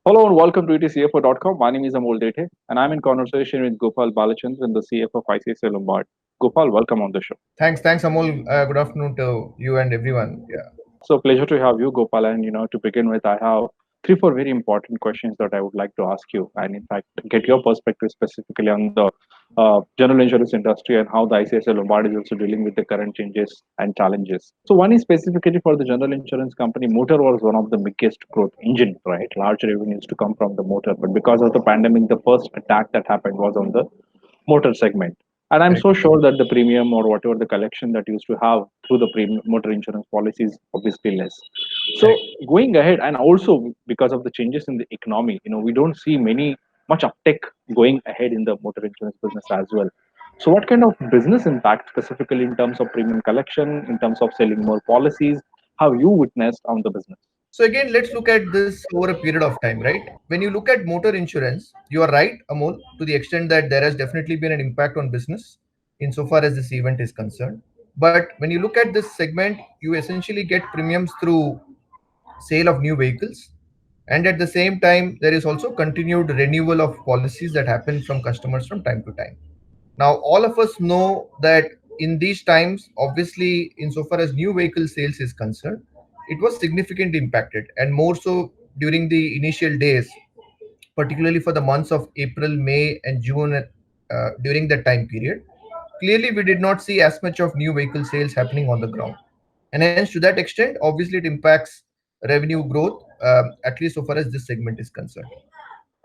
Hello and welcome to etcfo.com. My name is Amol Dete and I'm in conversation with Gopal Balachandran, the CFO of ICICI Lombard. Gopal, welcome on the show. Thanks, Amol. Good afternoon to you and everyone. Yeah. So pleasure to have you, Gopal. And to begin with, I have three, four very important questions that I would like to ask you, and in fact, get your perspective specifically on the general insurance industry and how the ICICI Lombard is also dealing with the current changes and challenges. So one is specifically for the general insurance company. Motor was one of the biggest growth engine, right? Large revenues to come from the motor, but because of the pandemic, the first attack that happened was on the motor segment. And I'm Correct. so sure that the premium or whatever the collection that you used to have through the premium motor insurance policy is obviously less. So Correct. going ahead, and also because of the changes in the economy, we don't see much uptake going ahead in the motor insurance business as well. So what kind of business impact specifically in terms of premium collection, in terms of selling more policies, have you witnessed on the business? So again, let's look at this over a period of time, right? When you look at motor insurance, you are right, Amol, to the extent that there has definitely been an impact on business insofar as this event is concerned. But when you look at this segment, you essentially get premiums through sale of new vehicles, and at the same time, there is also continued renewal of policies that happen from customers from time to time. Now, all of us know that in these times, obviously, insofar as new vehicle sales is concerned, it was significantly impacted, and more so during the initial days, particularly for the months of April, May, and June. During that time period, clearly we did not see as much of new vehicle sales happening on the ground, and hence to that extent, obviously, it impacts revenue growth, at least so far as this segment is concerned.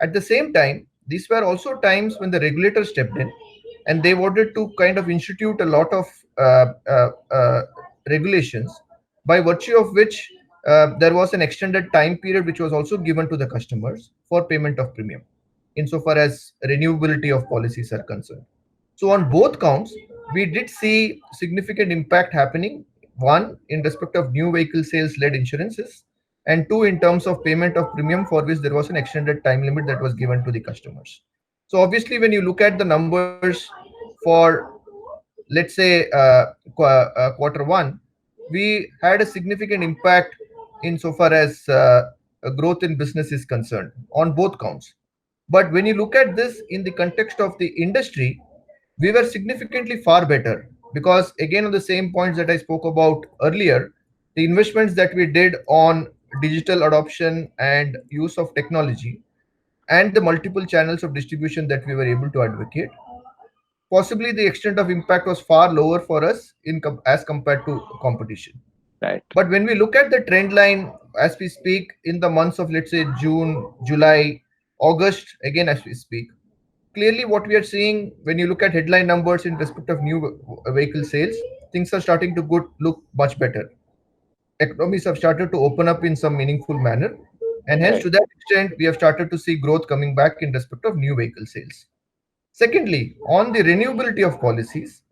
At the same time, these were also times when the regulator stepped in and they wanted to kind of institute a lot of regulations, by virtue of which there was an extended time period which was also given to the customers for payment of premium, insofar as renewability of policies are concerned. So, on both counts, we did see significant impact happening. One, in respect of new vehicle sales led insurances, and two, in terms of payment of premium for which there was an extended time limit that was given to the customers. So, obviously, when you look at the numbers for, let's say, quarter one, we had a significant impact insofar as a growth in business is concerned on both counts. But when you look at this in the context of the industry, we were significantly far better, because again, on the same points that I spoke about earlier, the investments that we did on digital adoption and use of technology, and the multiple channels of distribution that we were able to advocate, possibly the extent of impact was far lower for us as compared to competition. Right. But when we look at the trend line as we speak in the months of, let's say, June, July, August, again as we speak, clearly what we are seeing, when you look at headline numbers in respect of new vehicle sales, things are starting to look much better. Economies have started to open up in some meaningful manner, and hence Right. to that extent we have started to see growth coming back in respect of new vehicle sales. Secondly, on the renewability of policies,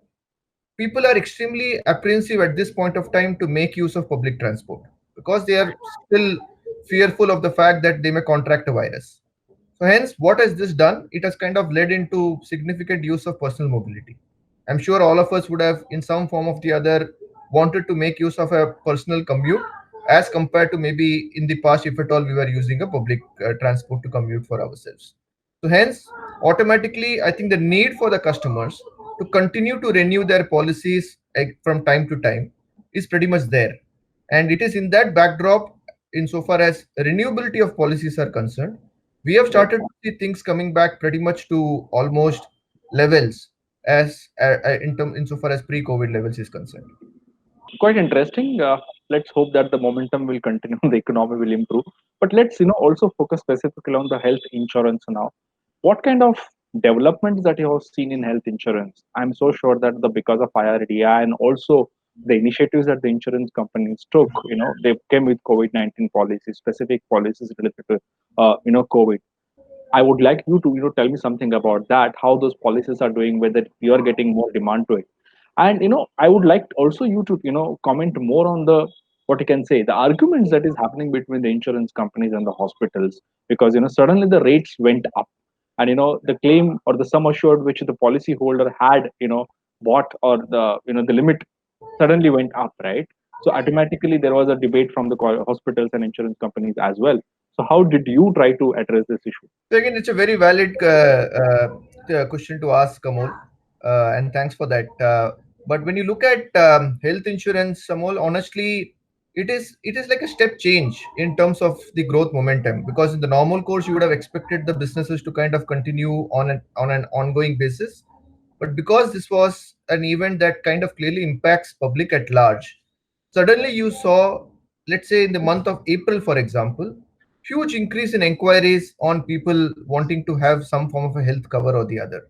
people are extremely apprehensive at this point of time to make use of public transport, because they are still fearful of the fact that they may contract a virus. So hence, what has this done? It has kind of led into significant use of personal mobility. I'm sure all of us would have, in some form of the other, wanted to make use of a personal commute, as compared to maybe in the past, if at all we were using a public transport to commute for ourselves. So hence, automatically, I think the need for the customers to continue to renew their policies from time to time is pretty much there. And it is in that backdrop, insofar as renewability of policies are concerned, we have Right. started to see things coming back pretty much to almost levels as insofar as pre-COVID levels is concerned. Quite interesting. Let's hope that the momentum will continue, the economy will improve. But let's also focus specifically on the health insurance now. What kind of developments that you have seen in health insurance? I'm so sure that the because of IRDA and also the initiatives that the insurance companies took, they came with COVID-19 policies, specific policies related to COVID. I would like you to tell me something about that, how those policies are doing, whether you are getting more demand to it, and I would like also you to comment more on the what you can say the arguments that is happening between the insurance companies and the hospitals, because suddenly the rates went up, and the claim or the sum assured which the policy holder had bought, or the the limit suddenly went up, right? So automatically there was a debate from the hospitals and insurance companies as well. So how did you try to address this issue? So again, it's a very valid question to ask, Amol, and thanks for that. But when you look at health insurance, Amol, honestly, it is like a step change in terms of the growth momentum. Because in the normal course, you would have expected the businesses to kind of continue on an ongoing basis. But because this was an event that kind of clearly impacts public at large, suddenly you saw, let's say in the month of April, for example, huge increase in inquiries on people wanting to have some form of a health cover or the other.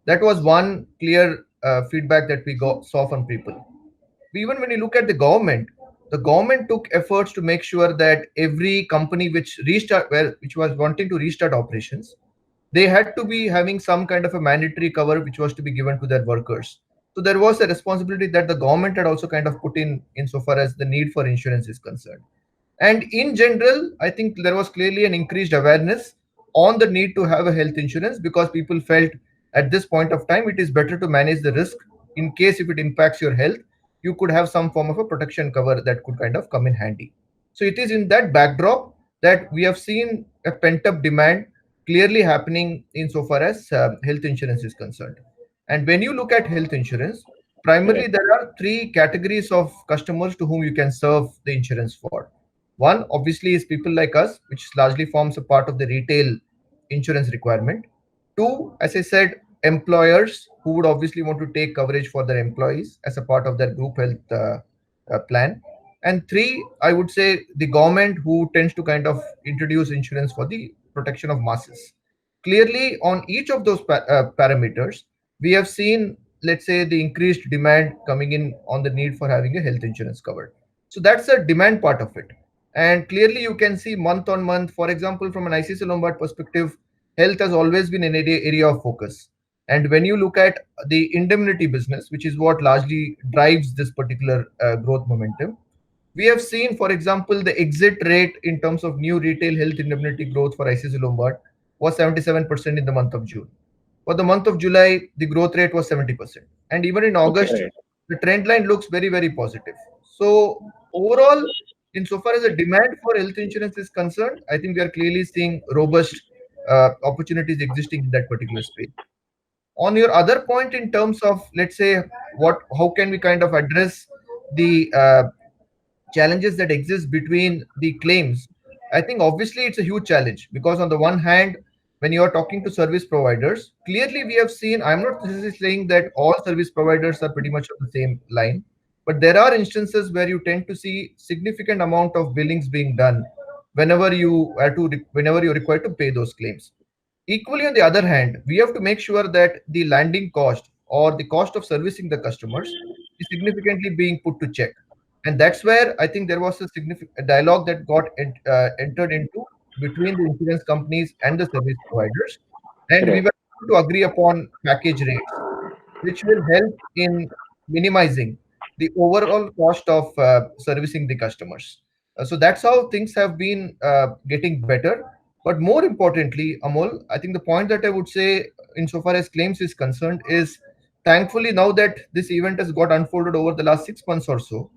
That was one clear feedback that we saw from people. Even when you look at the government took efforts to make sure that every company which was wanting to restart operations, they had to be having some kind of a mandatory cover which was to be given to their workers. So there was a responsibility that the government had also kind of put in insofar as the need for insurance is concerned. And in general, I think there was clearly an increased awareness on the need to have a health insurance, because people felt at this point of time it is better to manage the risk. In case if it impacts your health, you could have some form of a protection cover that could kind of come in handy. So it is in that backdrop that we have seen a pent up demand clearly happening insofar as health insurance is concerned. And when you look at health insurance, primarily Correct. there are three categories of customers to whom you can serve the insurance for. One, obviously, is people like us, which largely forms a part of the retail insurance requirement. Two, as I said, employers who would obviously want to take coverage for their employees as a part of their group health plan. And three, I would say the government who tends to kind of introduce insurance for the protection of masses. Clearly, on each of those parameters, we have seen, let's say, the increased demand coming in on the need for having a health insurance covered. So that's the demand part of it. And clearly, you can see month on month, for example, from an ICICI Lombard perspective, health has always been an area of focus. And when you look at the indemnity business, which is what largely drives this particular growth momentum, we have seen, for example, the exit rate in terms of new retail health indemnity growth for ICICI Lombard was 77% in the month of June. For the month of July, the growth rate was 70%. And even in August, Okay. the trend line looks very, very positive. So, overall, insofar as the demand for health insurance is concerned, I think we are clearly seeing robust opportunities existing in that particular space. On your other point, in terms of, let's say, how can we kind of address the challenges that exist between the claims, I think obviously it's a huge challenge, because on the one hand, when you are talking to service providers, clearly we have seen, I'm not necessarily saying that all service providers are pretty much on the same line, but there are instances where you tend to see significant amount of billings being done whenever you're required to pay those claims. Equally, on the other hand, we have to make sure that the landing cost or the cost of servicing the customers is significantly being put to check. And that's where I think there was a significant dialogue that got entered into between the insurance companies and the service providers. And we Correct. were able to agree upon package rates, which will help in minimizing the overall cost of servicing the customers. So that's how things have been getting better. But more importantly, Amol, I think the point that I would say, insofar as claims is concerned, is thankfully now that this event has got unfolded over the last 6 months or so,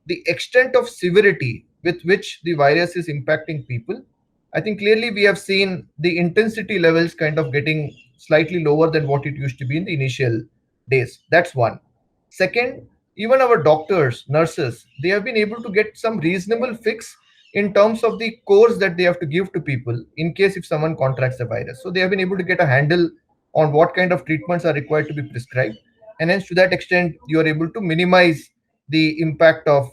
the extent of severity with which the virus is impacting people, I think clearly we have seen the intensity levels kind of getting slightly lower than what it used to be in the initial days. That's one. Second, even our doctors, nurses, they have been able to get some reasonable fix in terms of the course that they have to give to people in case if someone contracts the virus. So they have been able to get a handle on what kind of treatments are required to be prescribed. And hence, to that extent, you are able to minimize the impact of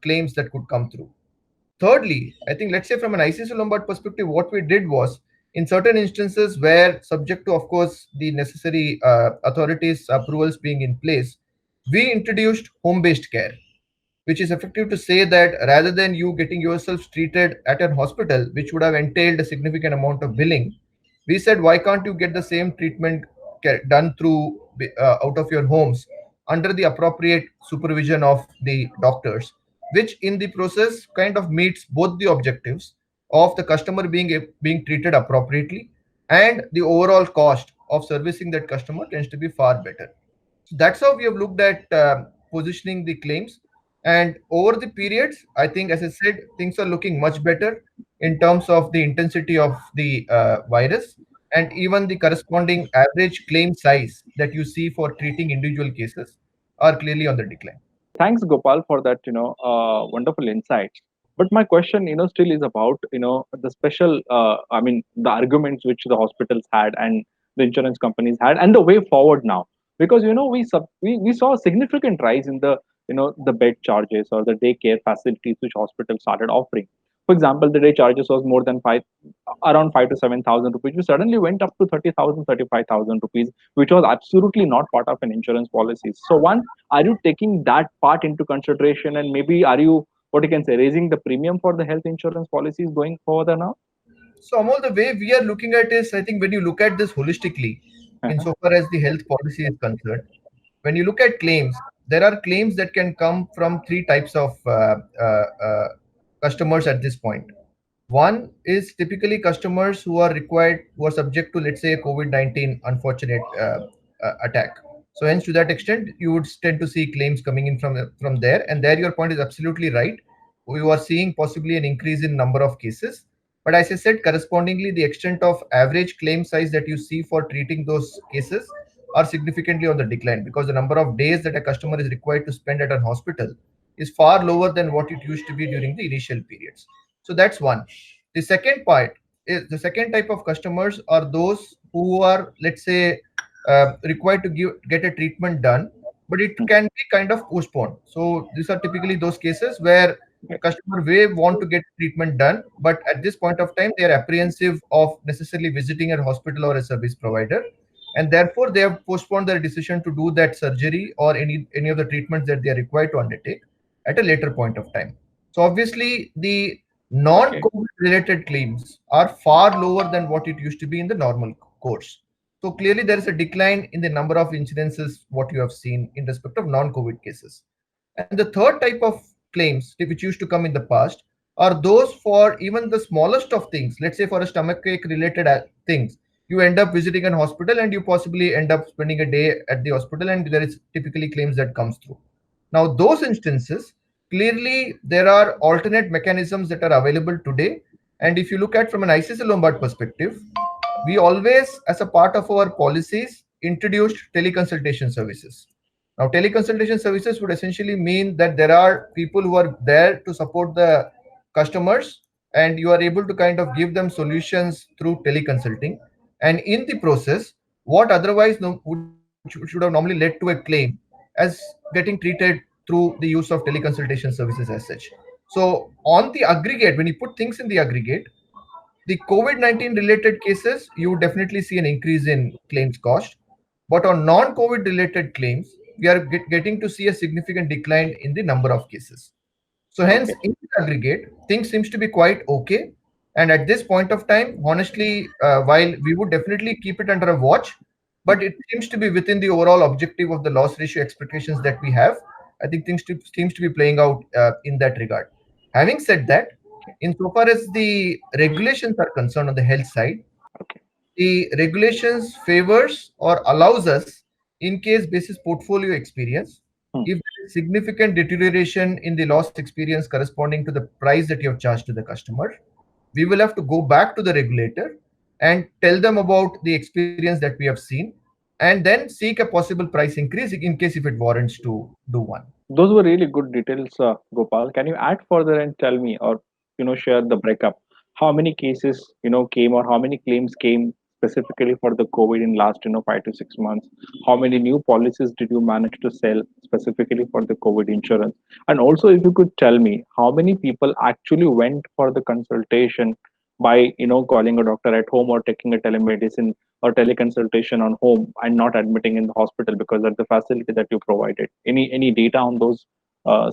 claims that could come through. Thirdly, I think, let's say from an ICICI Lombard perspective, what we did was, in certain instances where subject to, of course, the necessary authorities' approvals being in place, we introduced home-based care, which is effective to say that rather than you getting yourself treated at a hospital, which would have entailed a significant amount of billing, we said, why can't you get the same treatment done through out of your homes under the appropriate supervision of the doctors, which in the process kind of meets both the objectives of the customer being treated appropriately, and the overall cost of servicing that customer tends to be far better. So that's how we have looked at positioning the claims. And over the periods, I think, as I said, things are looking much better in terms of the intensity of the virus, and even the corresponding average claim size that you see for treating individual cases are clearly on the decline. Thanks, Gopal, for that, wonderful insight. But my question, still is about, the special, I mean, the arguments which the hospitals had and the insurance companies had, and the way forward now. Because, we saw a significant rise in the, the bed charges or the daycare facilities which hospitals started offering. For example, the day charges was more than around 5 to 7,000 rupees, which suddenly went up to 30,000, 35,000 rupees, which was absolutely not part of an insurance policy. So, one, are you taking that part into consideration, and maybe are you, what you can say, raising the premium for the health insurance policies going further now? So, Amol, the way we are looking at is, I think, when you look at this holistically, Uh-huh. insofar as the health policy is concerned, when you look at claims, there are claims that can come from three types of customers at this point. One is typically customers who are required, who are subject to, let's say, a COVID-19 unfortunate attack. So, hence, to that extent, you would tend to see claims coming in from there. And there, your point is absolutely right. We are seeing possibly an increase in number of cases. But as I said, correspondingly, the extent of average claim size that you see for treating those cases are significantly on the decline, because the number of days that a customer is required to spend at an hospital is far lower than what it used to be during the initial periods. So that's one. The second part is, the second type of customers are those who are, let's say, required to get a treatment done, but it can be kind of postponed. So these are typically those cases where Okay. customer may want to get treatment done, but at this point of time, they are apprehensive of necessarily visiting a hospital or a service provider, and therefore they have postponed their decision to do that surgery or any of the treatments that they are required to undertake at a later point of time. So obviously, the Okay. non-COVID related claims are far lower than what it used to be in the normal course. So clearly, there is a decline in the number of incidences what you have seen in respect of non-COVID cases. And the third type of claims which used to come in the past are those for even the smallest of things. Let's say for a stomachache related things, you end up visiting an hospital and you possibly end up spending a day at the hospital, and there is typically claims that comes through. Now, those instances, clearly there are alternate mechanisms that are available today. And if you look at from an ICICI Lombard perspective, we always, as a part of our policies, introduced teleconsultation services. Now, teleconsultation services would essentially mean that there are people who are there to support the customers, and you are able to kind of give them solutions through teleconsulting. And in the process, what otherwise should have normally led to a claim as getting treated through the use of teleconsultation services as such. So, on the aggregate, when you put things in the aggregate, the COVID-19 related cases, you would definitely see an increase in claims cost. But on non-COVID related claims, we are getting to see a significant decline in the number of cases. So hence, Okay. in the aggregate, things seems to be quite okay. And at this point of time, honestly, while we would definitely keep it under a watch, but it seems to be within the overall objective of the loss ratio expectations that we have. I think seems to be playing out in that regard. Having said that, insofar as the regulations are concerned on the health side, Okay. the regulations favors or allows us, in case basis portfolio experience, Hmm. if there is significant deterioration in the loss experience corresponding to the price that you have charged to the customer, we will have to go back to the regulator and tell them about the experience that we have seen, and then seek a possible price increase in case if it warrants to do one. Those were really good details, Gopal. Can you add further and tell me, or share the breakup? How many cases came, or how many claims came specifically for the COVID in last 5 to 6 months? How many new policies did you manage to sell specifically for the COVID insurance? And also, if you could tell me how many people actually went for the consultation by calling a doctor at home or taking a telemedicine or teleconsultation on home and not admitting in the hospital because of the facility that you provided. Any data on those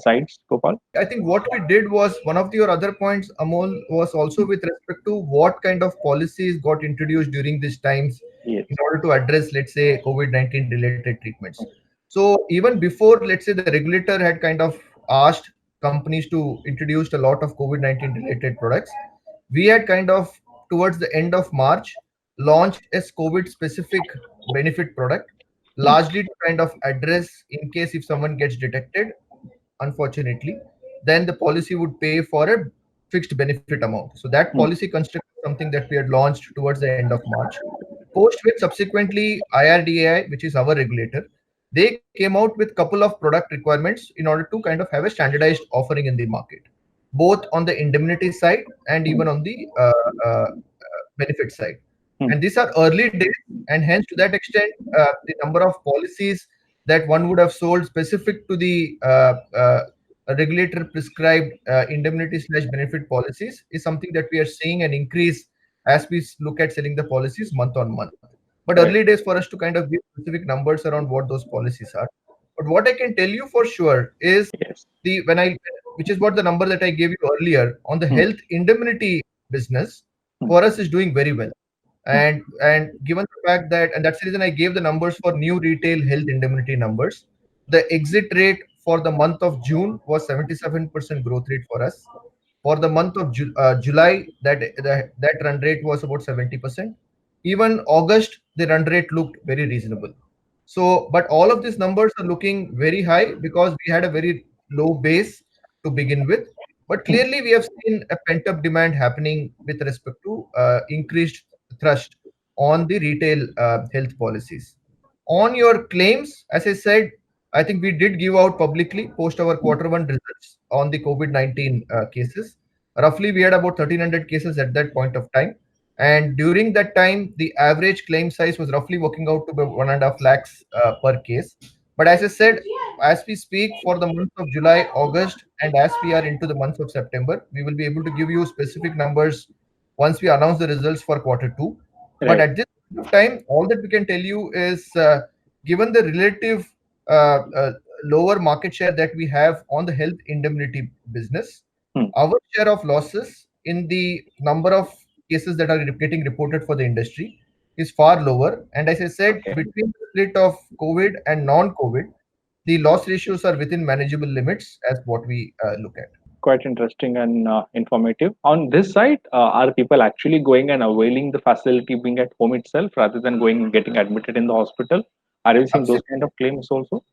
sites, Gopal? I think what we did was one of your other points, Amol, was also with respect to what kind of policies got introduced during these times Yes. in order to address, let's say, COVID-19 related treatments. So even before, let's say, the regulator had kind of asked companies to introduce a lot of COVID-19 related products, we had kind of towards the end of March launched a COVID specific benefit product, Hmm. largely to kind of address in case if someone gets detected, unfortunately, then the policy would pay for a fixed benefit amount. So that Hmm. policy construct is something that we had launched towards the end of March. Post which subsequently IRDAI, which is our regulator, they came out with couple of product requirements in order to kind of have a standardized offering in the market, both on the indemnity side and Hmm. even on the benefit side. Hmm. And these are early days, and hence to that extent, the number of policies that one would have sold specific to the regulator prescribed indemnity slash benefit policies is something that we are seeing an increase as we look at selling the policies month on month. But early Correct. days for us to kind of give specific numbers around what those policies are. But what I can tell you for sure is Yes. the when I which is what the number that I gave you earlier on the Hmm. health indemnity business Hmm. for us is doing very well. Hmm. And given the fact that, and that's the reason I gave the numbers for new retail health indemnity numbers, the exit rate for the month of June was 77% growth rate for us. For the month of July, that run rate was about 70%. Even August, the run rate looked very reasonable. So, but all of these numbers are looking very high because we had a very low base to begin with. But Hmm. clearly, we have seen a pent up demand happening with respect to increased thrust on the retail health policies. On your claims, as I said, I think we did give out publicly post our Hmm. quarter one results on the COVID-19 cases. Roughly, we had about 1,300 cases at that point of time. And during that time, the average claim size was roughly working out to about 1.5 lakhs per case. But as I said, as we speak for the month of July, August, and as we are into the month of September, we will be able to give you specific numbers once we announce the results for quarter two. But Right. at this point of time, all that we can tell you is given the relative lower market share that we have on the health indemnity business, Hmm. our share of losses in the number of cases that are getting reported for the industry is far lower. And as I said, Okay. between the split of COVID and non-COVID, the loss ratios are within manageable limits as what we look at. Quite interesting and informative. On this side, are people actually going and availing the facility being at home itself rather than going and getting admitted in the hospital? Are you seeing those kind of claims also?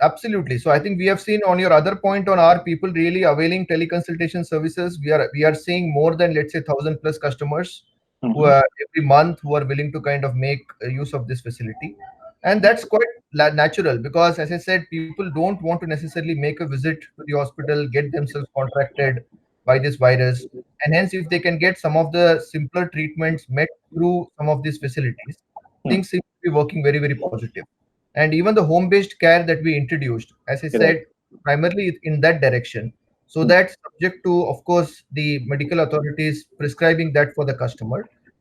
Absolutely. So I think we have seen on your other point on are people really availing teleconsultation services. We are seeing more than let's say 1,000 plus customers who Hmm. are every month who are willing to kind of make use of this facility, and that's quite natural because as I said, people don't want to necessarily make a visit to the hospital, get themselves contracted by this virus, and hence if they can get some of the simpler treatments met through some of these facilities, Hmm. things seem to be working very very positive. And even the home based care that we introduced, as I Right. said, primarily in that direction, so Hmm. that's subject to of course the medical authorities prescribing that for the customer,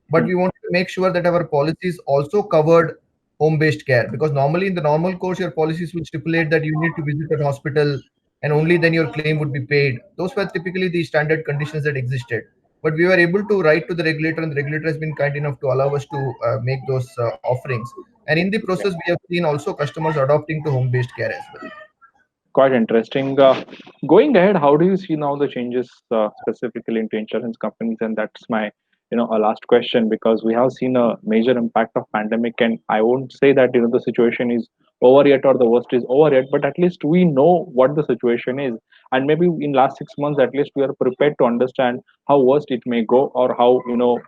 but Hmm. we want to make sure that our policies also covered home based care, because normally in the normal course your policies will stipulate that you need to visit a hospital and only then your claim would be paid. Those were typically the standard conditions that existed, but we were able to write to the regulator, and the regulator has been kind enough to allow us to make those offerings. And in the process, we have seen also customers adopting to home-based care as well. Quite interesting. Going ahead, how do you see now the changes specifically into insurance companies? And that's my, a last question, because we have seen a major impact of pandemic, and I won't say that the situation is over yet or the worst is over yet, but at least we know what the situation is, and maybe in last 6 months at least we are prepared to understand how worst it may go, or how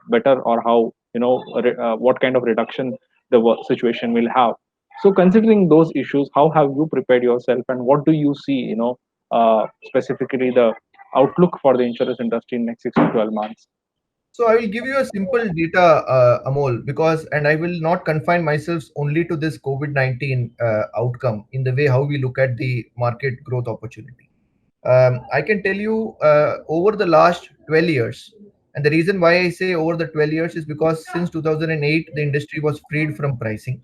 better, or how what kind of reduction the situation will have. So, considering those issues, how have you prepared yourself, and what do you see, specifically the outlook for the insurance industry in next 6 to 12 months? So I will give you a simple data, Amol, because and I will not confine myself only to this COVID-19 outcome in the way how we look at the market growth opportunity. I can tell you over the last 12 years, and the reason why I say over the 12 years is because since 2008 the industry was freed from pricing.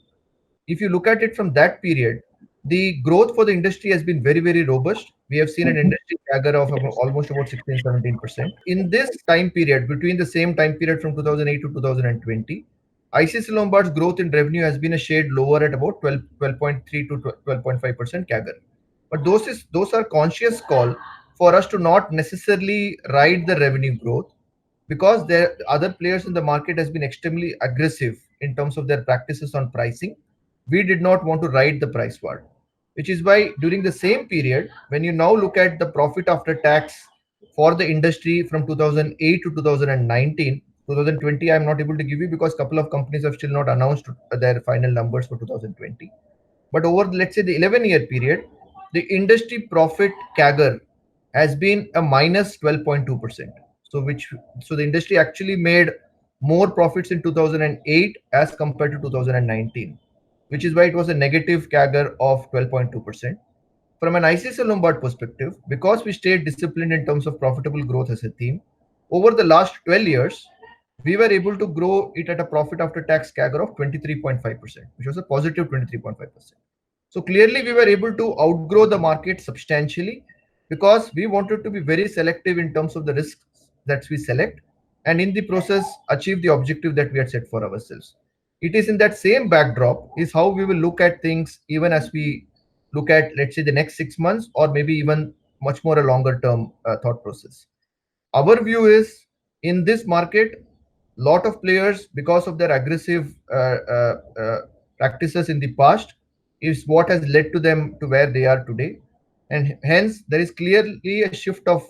If you look at it from that period, the growth for the industry has been very, very robust. We have seen an Mhm. industry CAGR of Yes. almost about 16, 17%. In this time period, between the same time period from 2008 to 2020, ICICI Lombard's growth in revenue has been a shade lower at about 12.3 to 12.5% CAGR. But those are conscious call for us to not necessarily ride the revenue growth, because there other players in the market has been extremely aggressive in terms of their practices on pricing. We did not want to ride the price war. which is why during the same period, when you now look at the profit after tax for the industry from 2008 to 2019, 2020, I'm not able to give you because a couple of companies have still not announced their final numbers for 2020. But over, let's say, the 11-year period, the industry profit CAGR has been a minus 12.2%. So the industry actually made more profits in 2008 as compared to 2019, which is why it was a negative CAGR of 12.2%. From an ICICI Lombard perspective, because we stayed disciplined in terms of profitable growth as a theme, over the last 12 years, we were able to grow it at a profit after tax CAGR of 23.5%, which was a positive 23.5%. So clearly, we were able to outgrow the market substantially because we wanted to be very selective in terms of the risks that we select, and in the process, achieve the objective that we had set for ourselves. It is in that same backdrop is how we will look at things even as we look at, let's say, the next 6 months or maybe even much more a longer term thought process. Our view is in this market, lot of players, because of their aggressive practices in the past, is what has led to them to where they are today. And hence, there is clearly a shift of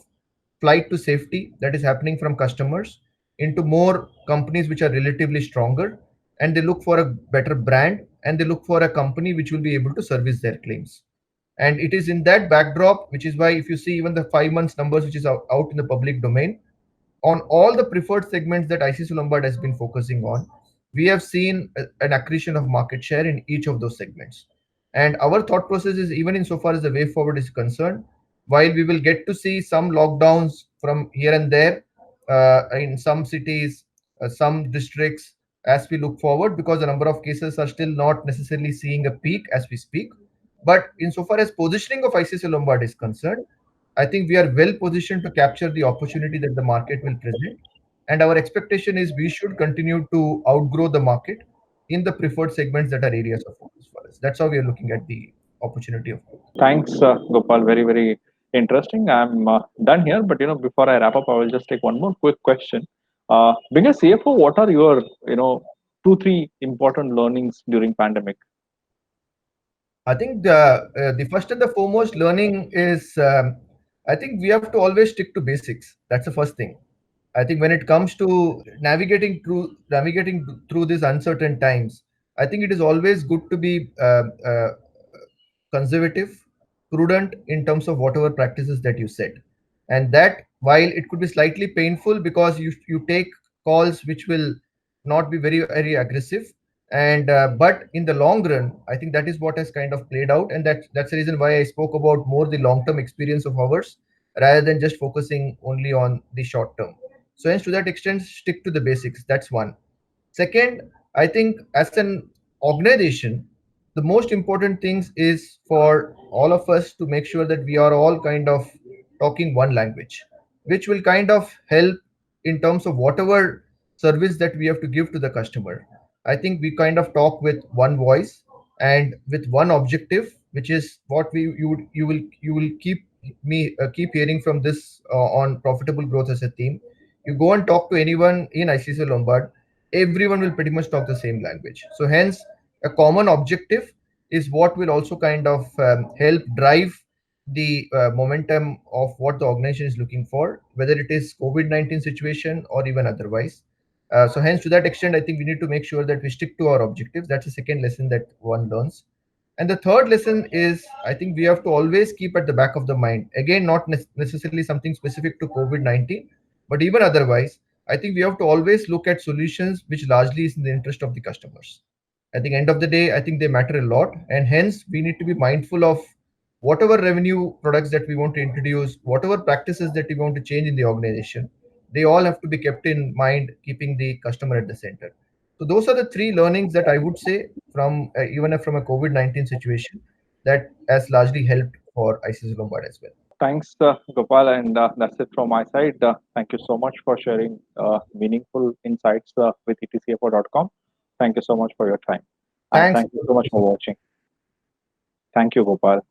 flight to safety that is happening from customers into more companies which are relatively stronger, and they look for a better brand, and they look for a company which will be able to service their claims. And it is in that backdrop, which is why if you see even the 5 months numbers which is out in the public domain, on all the preferred segments that ICICI Lombard has been focusing on, we have seen an accretion of market share in each of those segments. And our thought process is, even insofar as the way forward is concerned, while we will get to see some lockdowns from here and there in some cities, some districts, as we look forward, because the number of cases are still not necessarily seeing a peak as we speak. But insofar as positioning of ICICI Lombard is concerned, I think we are well positioned to capture the opportunity that the market will present. And our expectation is we should continue to outgrow the market in the preferred segments that are areas of focus for us. That's how we are looking at the opportunity of growth. Thanks, Gopal. Very, very interesting. I'm done here, but before I wrap up, I will just take one more quick question. Being a CFO, what are your, 2, 3 important learnings during pandemic? I think the first and the foremost learning is I think we have to always stick to basics. That's the first thing. I think when it comes to navigating through these uncertain times, I think it is always good to be conservative, prudent in terms of whatever practices that you set, and that while it could be slightly painful because you take calls which will not be very aggressive, and but in the long run, I think that is what has kind of played out, and that's the reason why I spoke about more the long term experience of ours rather than just focusing only on the short term. So hence, to that extent, stick to the basics. That's one. Second, I think as an organization, the most important things is for all of us to make sure that we are all kind of talking one language, which will kind of help in terms of whatever service that we have to give to the customer. I think we kind of talk with one voice and with one objective, which is what you will keep hearing from this on profitable growth as a theme. You go and talk to anyone in ICICI Lombard, everyone will pretty much talk the same language. So hence, a common objective is what will also kind of help drive the momentum of what the organization is looking for, whether it is COVID-19 situation or even otherwise. So hence, to that extent, I think we need to make sure that we stick to our objectives. That's the second lesson that one learns. And the third lesson is, I think we have to always keep at the back of the mind, again, not necessarily something specific to COVID-19, but even otherwise, I think we have to always look at solutions which largely is in the interest of the customers. At the end of the day, I think they matter a lot, and hence we need to be mindful of whatever revenue products that we want to introduce, whatever practices that we want to change in the organization. They all have to be kept in mind, keeping the customer at the center. So those are the three learnings that I would say from even from a COVID-19 situation that has largely helped for ICICI Lombard as well. Thanks, Gopal, and that's it from my side. Thank you so much for sharing meaningful insights with etcfo.com. Thank you so much for your time. And Thanks. thank you so much for watching. Thank you, Gopal.